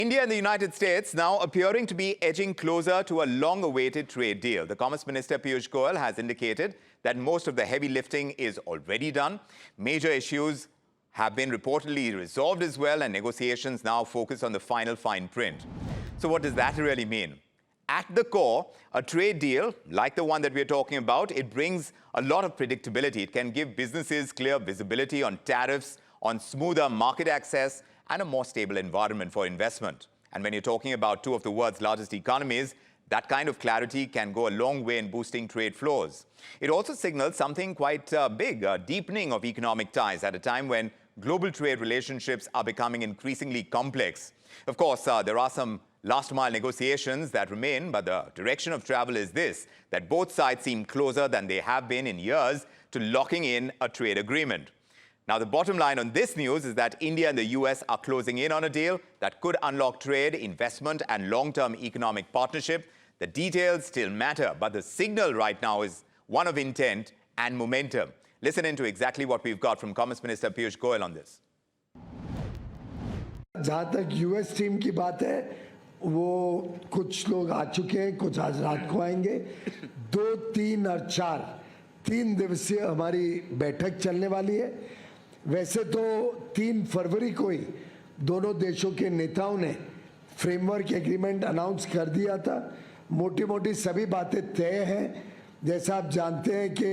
India and the United States now appearing to be edging closer to a long-awaited trade deal. The Commerce Minister Piyush Goyal has indicated that most of the heavy lifting is already done. Major issues have been reportedly resolved as well, and negotiations now focus on the final fine print. So what does that really mean? At the core, a trade deal, like the one that we're talking about, it brings a lot of predictability. It can give businesses clear visibility on tariffs, on smoother market access, and a more stable environment for investment. And when you're talking about two of the world's largest economies, that kind of clarity can go a long way in boosting trade flows. It also signals something quite big, a deepening of economic ties at a time when global trade relationships are becoming increasingly complex. Of course, there are some last-mile negotiations that remain, but the direction of travel is this, that both sides seem closer than they have been in years to locking in a trade agreement. Now, the bottom line on this news is that India and the US are closing in on a deal that could unlock trade, investment, and long-term economic partnership. The details still matter, but the signal right now is one of intent and momentum. Listen into exactly what we've got from Commerce Minister Piyush Goyal on this. जहाँ तक US team की बात है, वो कुछ लोग आ चुके हैं, कुछ आज रात को आएंगे। 2, 3 और 4 3 दिवसीय हमारी बैठक चलने वाली है। वैसे तो 3 फरवरी को ही दोनों देशों के नेताओं ने फ्रेमवर्क एग्रीमेंट अनाउंस कर दिया था। मोटी मोटी सभी बातें तय हैं। जैसा आप जानते हैं कि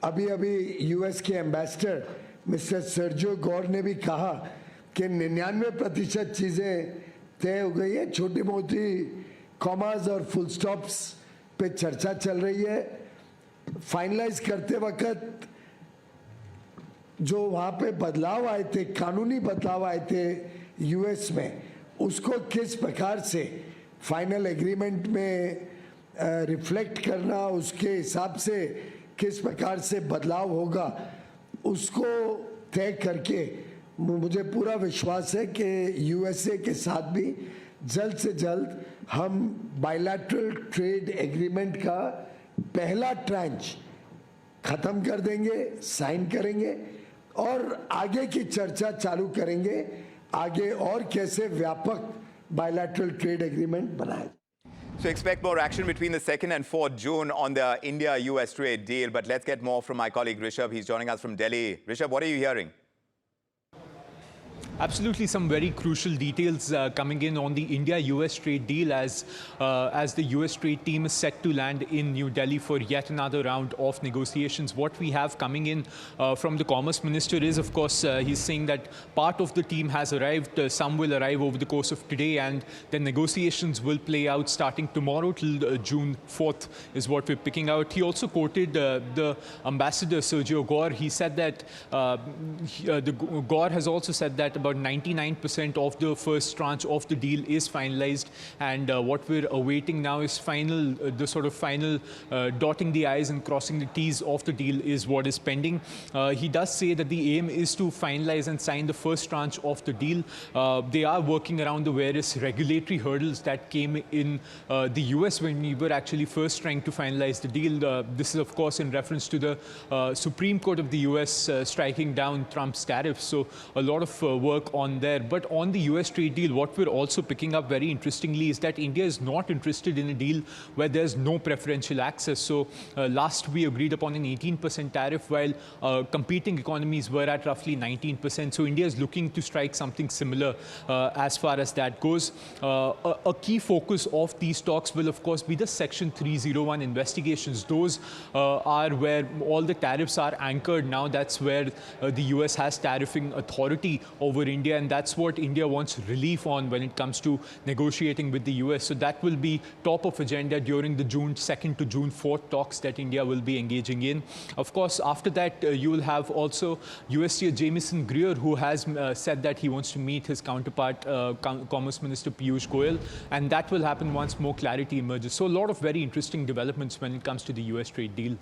अभी यूएस के एम्बेसडर मिस्टर सर्जियो गौर ने भी कहा कि 99% चीज़ें तय हो गई है। छोटी मोटी कॉमास और फुल स्टॉप्स पे चर्चा चल रही है। फाइनलाइज करते वक्त जो वहाँ पे बदलाव आए थे, कानूनी बदलाव आए थे यूएस में, उसको किस प्रकार से फाइनल एग्रीमेंट में रिफ्लेक्ट करना, उसके हिसाब से किस प्रकार से बदलाव होगा, उसको तय करके मुझे पूरा विश्वास है कि यूएसए के साथ भी जल्द से जल्द हम बायलैटरल ट्रेड एग्रीमेंट का पहला ट्रांच ख़त्म कर देंगे, साइन करेंगे और आगे की चर्चा चालू करेंगे, आगे और कैसे व्यापक बायलैटरल ट्रेड एग्रीमेंट बनाए। So expect more action between the 2nd and 4th June on the India-US trade deal. But let's get more from my colleague Rishabh. He's joining us from Delhi. Rishabh, what are you hearing? Absolutely, some very crucial details coming in on the India-US trade deal as the US trade team is set to land in New Delhi for yet another round of negotiations. What we have coming in from the Commerce Minister is, of course, he's saying that part of the team has arrived. Some will arrive over the course of today, and the negotiations will play out starting tomorrow till June 4th is what we're picking out. He also quoted the Ambassador Sergio Gore. He said that Gore has also said that about 99% of the first tranche of the deal is finalized, and what we're awaiting now is the sort of final dotting the I's and crossing the T's of the deal is what is pending. He does say that the aim is to finalize and sign the first tranche of the deal. They are working around the various regulatory hurdles that came in the US when we were actually first trying to finalize the deal. This is, of course, in reference to the Supreme Court of the US striking down Trump's tariffs. So a lot of work on there. But on the US trade deal, what we're also picking up very interestingly is that India is not interested in a deal where there's no preferential access. So last we agreed upon an 18% tariff, while competing economies were at roughly 19%. So India is looking to strike something similar as far as that goes. A key focus of these talks will, of course, be the Section 301 investigations. Those are where all the tariffs are anchored now. That's where the US has tariffing authority over India, and that's what India wants relief on when it comes to negotiating with the US. So that will be top of agenda during the June 2nd to June 4th talks that India will be engaging in. Of course, after that, you will have also USTR Jamieson Greer, who has said that he wants to meet his counterpart, Commerce Minister Piyush Goyal, and that will happen once more clarity emerges. So a lot of very interesting developments when it comes to the US trade deal.